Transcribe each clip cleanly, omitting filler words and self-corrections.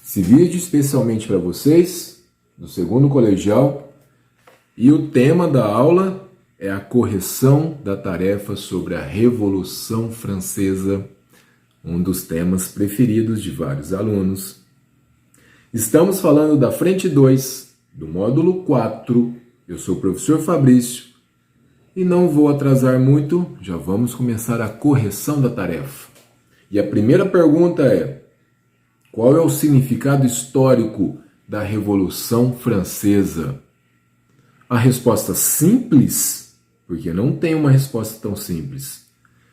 Esse vídeo especialmente para vocês, do segundo colegial, e o tema da aula é a correção da tarefa sobre a Revolução Francesa, um dos temas preferidos de vários alunos. Estamos falando da frente 2, do módulo 4, eu sou o professor Fabrício, e não vou atrasar muito, já vamos começar a correção da tarefa. E a primeira pergunta é: qual é o significado histórico da Revolução Francesa? A resposta simples, porque não tem uma resposta tão simples,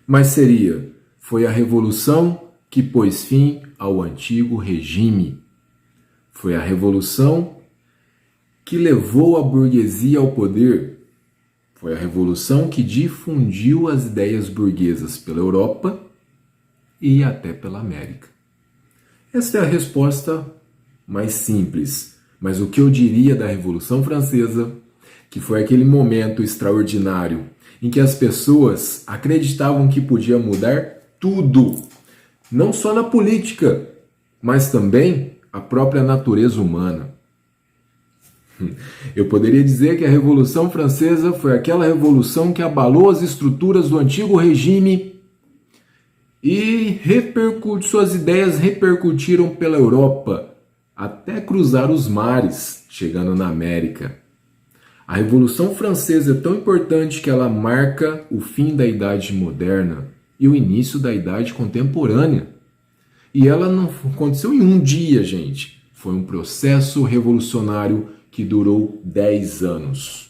mas seria: foi a revolução que pôs fim ao antigo regime. Foi a revolução que levou a burguesia ao poder. Foi a revolução que difundiu as ideias burguesas pela Europa e até pela América. Esta é a resposta mais simples, mas o que eu diria da Revolução Francesa, que foi aquele momento extraordinário em que as pessoas acreditavam que podia mudar tudo, não só na política, mas também a própria natureza humana. Eu poderia dizer que a Revolução Francesa foi aquela revolução que abalou as estruturas do antigo regime e suas ideias repercutiram pela Europa, até cruzar os mares, chegando na América. A Revolução Francesa é tão importante que ela marca o fim da Idade Moderna e o início da Idade Contemporânea. E ela não aconteceu em um dia, gente. Foi um processo revolucionário que durou 10 anos.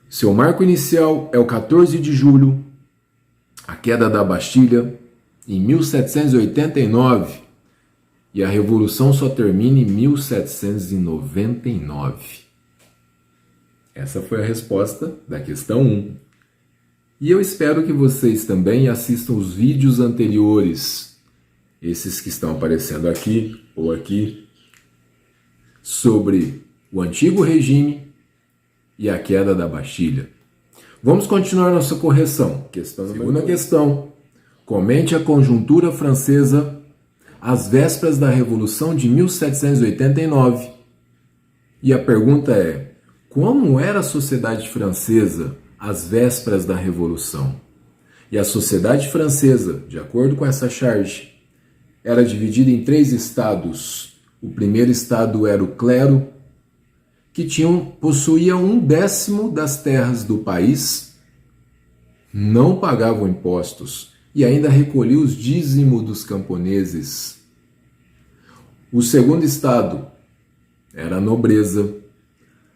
Seu marco inicial é o 14 de julho, a queda da Bastilha, em 1789, e a Revolução só termina em 1799. Essa foi a resposta da questão 1. E eu espero que vocês também assistam os vídeos anteriores, esses que estão aparecendo aqui ou aqui, sobre o antigo regime e a queda da Bastilha. Vamos continuar nossa correção. Segunda questão. Comente a conjuntura francesa às vésperas da Revolução de 1789. E a pergunta é: como era a sociedade francesa às vésperas da Revolução? E a sociedade francesa, de acordo com essa charge, era dividida em 3 estados. O primeiro estado era o clero, que possuía 1/10 das terras do país, não pagavam impostos e ainda recolhia os dízimos dos camponeses. O segundo estado era a nobreza.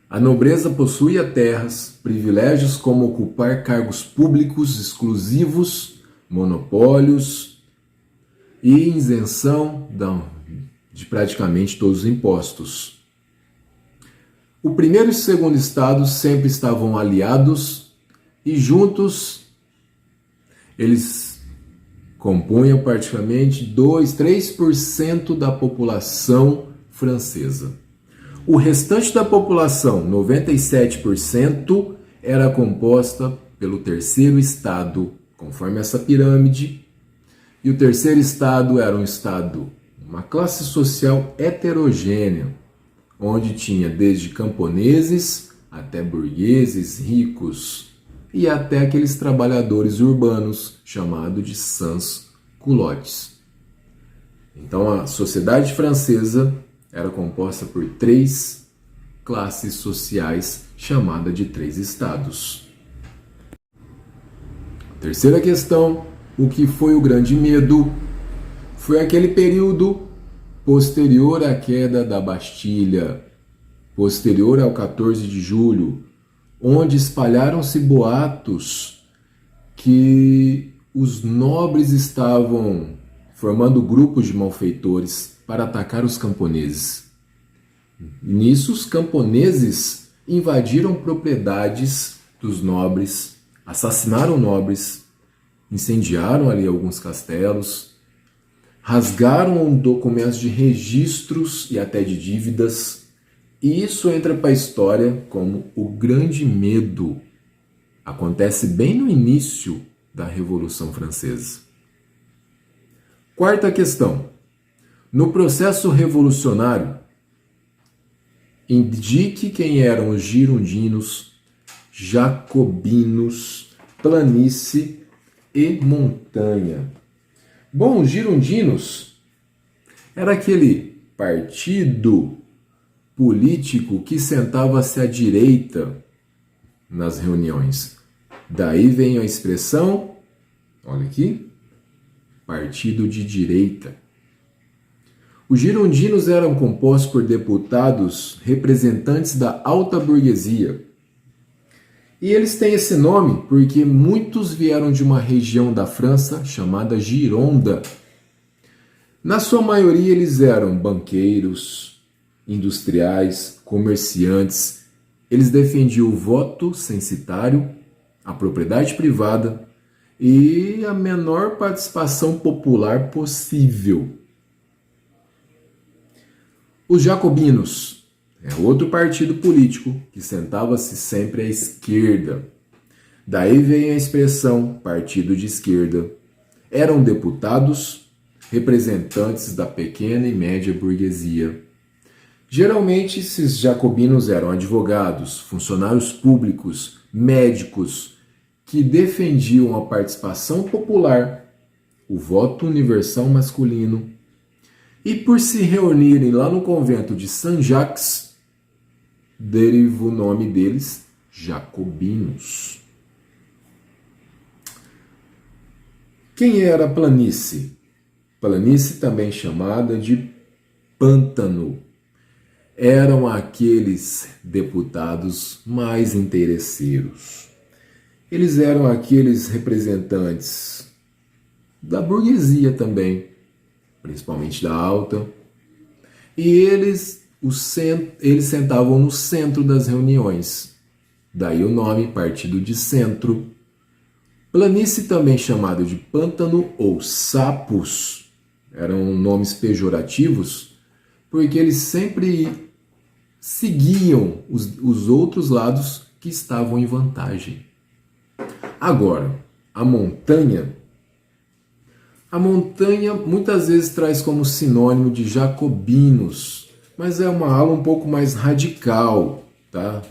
A nobreza possuía terras, privilégios como ocupar cargos públicos exclusivos, monopólios e isenção de praticamente todos os impostos. O primeiro e o segundo estado sempre estavam aliados e juntos eles compunham praticamente 3% da população francesa. O restante da população, 97%, era composta pelo terceiro estado, conforme essa pirâmide. E o terceiro estado era uma classe social heterogênea, onde tinha desde camponeses até burgueses ricos e até aqueles trabalhadores urbanos chamados de sans-culottes. Então a sociedade francesa era composta por 3 classes sociais chamadas de 3 estados. Terceira questão: o que foi o grande medo? Foi aquele período posterior à queda da Bastilha, posterior ao 14 de julho, onde espalharam-se boatos que os nobres estavam formando grupos de malfeitores para atacar os camponeses. Nisso, os camponeses invadiram propriedades dos nobres, assassinaram nobres, incendiaram ali alguns castelos, rasgaram documentos de registros e até de dívidas, e isso entra para a história como o grande medo. Acontece bem no início da Revolução Francesa. Quarta questão. No processo revolucionário, indique quem eram os girondinos, jacobinos, planície e montanha. Bom, os girondinos era aquele partido político que sentava-se à direita nas reuniões. Daí vem a expressão, olha aqui, partido de direita. Os girondinos eram compostos por deputados representantes da alta burguesia. E eles têm esse nome porque muitos vieram de uma região da França chamada Gironda. Na sua maioria eles eram banqueiros, industriais, comerciantes. Eles defendiam o voto censitário, a propriedade privada e a menor participação popular possível. Os jacobinos é outro partido político que sentava-se sempre à esquerda. Daí vem a expressão partido de esquerda. Eram deputados, representantes da pequena e média burguesia. Geralmente, esses jacobinos eram advogados, funcionários públicos, médicos, que defendiam a participação popular, o voto universal masculino, e por se reunirem lá no convento de Saint-Jacques, deriva o nome deles jacobinos. Quem era a planície? Planície também chamada de pântano. Eram aqueles deputados mais interesseiros. Eles eram aqueles representantes da burguesia também, principalmente da alta, e eles sentavam no centro das reuniões. Daí o nome partido de centro. Planície também chamado de pântano ou sapos, eram nomes pejorativos, porque eles sempre seguiam os outros lados que estavam em vantagem. Agora, a montanha muitas vezes traz como sinônimo de jacobinos, mas é uma ala um pouco mais radical, tá?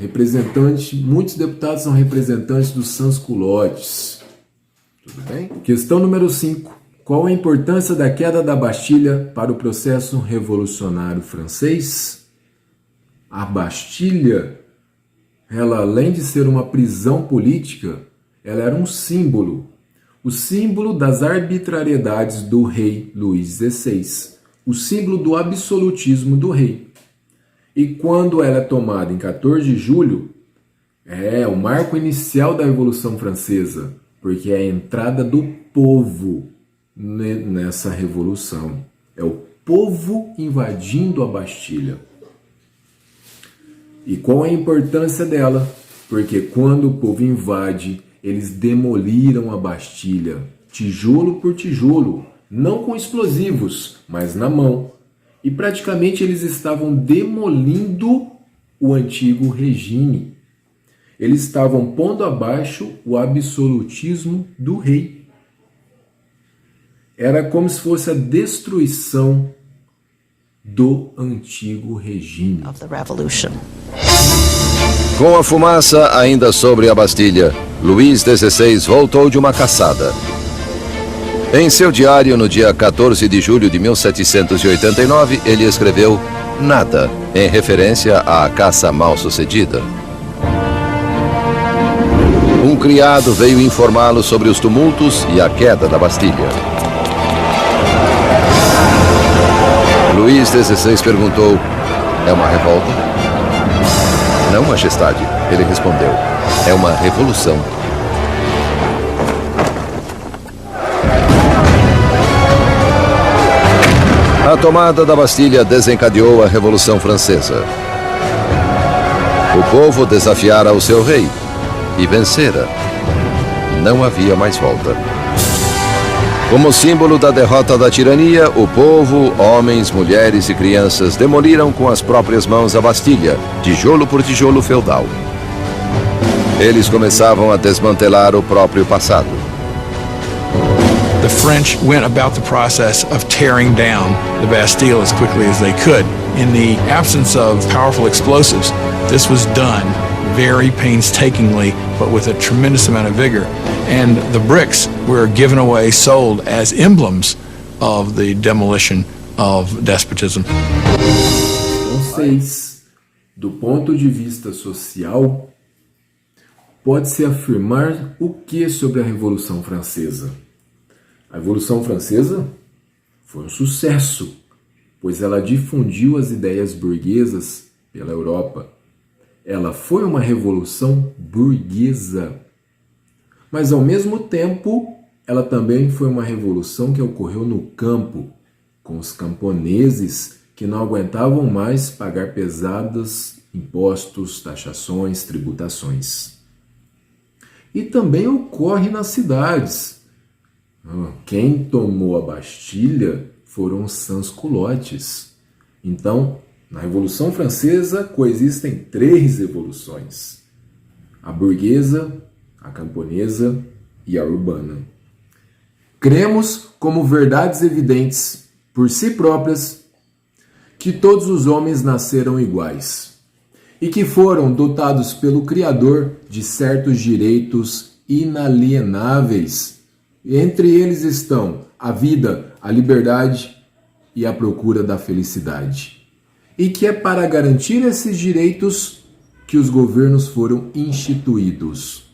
Muitos deputados são representantes dos sans-culottes. Tudo bem? Questão número 5. Qual a importância da queda da Bastilha para o processo revolucionário francês? A Bastilha, ela além de ser uma prisão política, ela era um símbolo. O símbolo das arbitrariedades do rei Luís XVI. O símbolo do absolutismo do rei. E quando ela é tomada em 14 de julho, é o marco inicial da Revolução Francesa, porque é a entrada do povo nessa revolução. É o povo invadindo a Bastilha. E qual a importância dela? Porque quando o povo invade, eles demoliram a Bastilha, tijolo por tijolo, não com explosivos, mas na mão. E praticamente eles estavam demolindo o antigo regime. Eles estavam pondo abaixo o absolutismo do rei. Era como se fosse a destruição do antigo regime. Com a fumaça ainda sobre a Bastilha, Luís XVI voltou de uma caçada. Em seu diário, no dia 14 de julho de 1789, ele escreveu nada, em referência à caça mal-sucedida. Um criado veio informá-lo sobre os tumultos e a queda da Bastilha. Luís XVI perguntou: é uma revolta? Não, majestade, ele respondeu. É uma revolução. A tomada da Bastilha desencadeou a Revolução Francesa. O povo desafiara o seu rei e vencera. Não havia mais volta. Como símbolo da derrota da tirania, o povo, homens, mulheres e crianças demoliram com as próprias mãos a Bastilha, tijolo por tijolo feudal. Eles começavam a desmantelar o próprio passado. French went about the process of tearing down the Bastille as quickly as they could. In the absence of powerful explosives, this was done very painstakingly, but with a tremendous amount of vigor. And the bricks were given away, sold as emblems of the demolition of despotism. Então, 6. Do ponto de vista social, pode-se afirmar o que sobre a Revolução Francesa? A Revolução Francesa foi um sucesso, pois ela difundiu as ideias burguesas pela Europa. Ela foi uma revolução burguesa, mas ao mesmo tempo ela também foi uma revolução que ocorreu no campo, com os camponeses que não aguentavam mais pagar pesados impostos, taxações, tributações. E também ocorre nas cidades. Quem tomou a Bastilha foram os sans-culottes. Então, na Revolução Francesa coexistem 3 revoluções: a burguesa, a camponesa e a urbana. Cremos como verdades evidentes por si próprias que todos os homens nasceram iguais e que foram dotados pelo Criador de certos direitos inalienáveis. Entre eles estão a vida, a liberdade e a procura da felicidade. E que é para garantir esses direitos que os governos foram instituídos.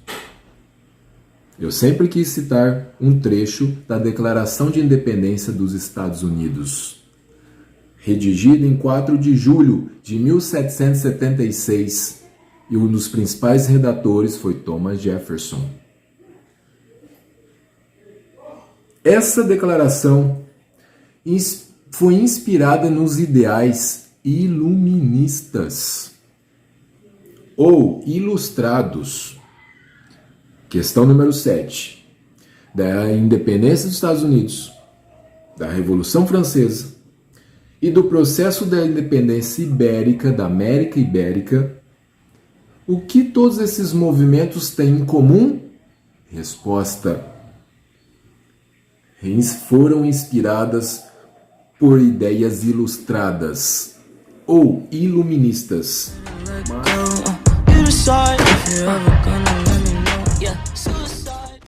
Eu sempre quis citar um trecho da Declaração de Independência dos Estados Unidos, redigida em 4 de julho de 1776, e um dos principais redatores foi Thomas Jefferson. Essa declaração foi inspirada nos ideais iluministas ou ilustrados. Questão número 7. Da independência dos Estados Unidos, da Revolução Francesa e do processo da independência ibérica, da América Ibérica. O que todos esses movimentos têm em comum? Resposta: foram inspiradas por ideias ilustradas ou iluministas.